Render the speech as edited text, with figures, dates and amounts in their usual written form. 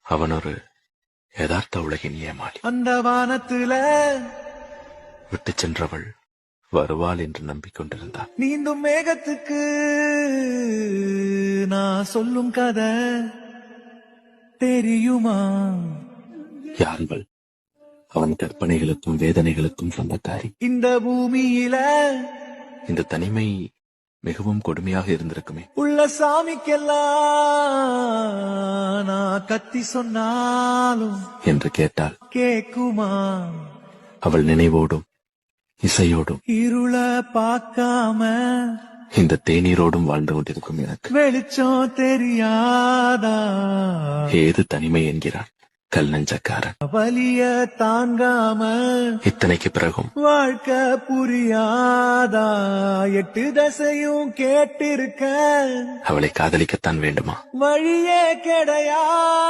அவன் ஒரு யதார்த்த உலகின் ஏமாளி. அந்த வானத்துல விட்டு சென்றவள் வருவாள் என்று நம்பிக்கொண்டிருந்தார். நீந்தும் மேகத்துக்கு நான் சொல்லும் கதை தெரியுமா? யாருங்கள் அவன் கற்பனைகளுக்கும் வேதனைகளுக்கும் சொந்தக்காரி. இந்த பூமியில இந்த தனிமை மிகவும் கொடுமையாக இருந்திருக்குமே. உள்ள சாமிக்கெல்லாம் நான் கத்தி சொன்னாலும் என்று கேட்டாள். கேக்குமா? அவள் நினைவோடும் இசையோடும் இருள பார்க்காம இந்த தேநீரோடும் வாழ்ந்து கொண்டிருக்கும் எனக்கு வெளிச்சம் தெரியாதா? ஏது தனிமை என்கிறான் கல் நெஞ்சக்காரன். வலிய தாங்காம இத்தனைக்கு பிறகும் வாழ்க்கை புரியாதா? 8 தசையும் கேட்டிருக்க அவளை காதலிக்கத்தான் வேண்டுமா? வழியே கிடையாது.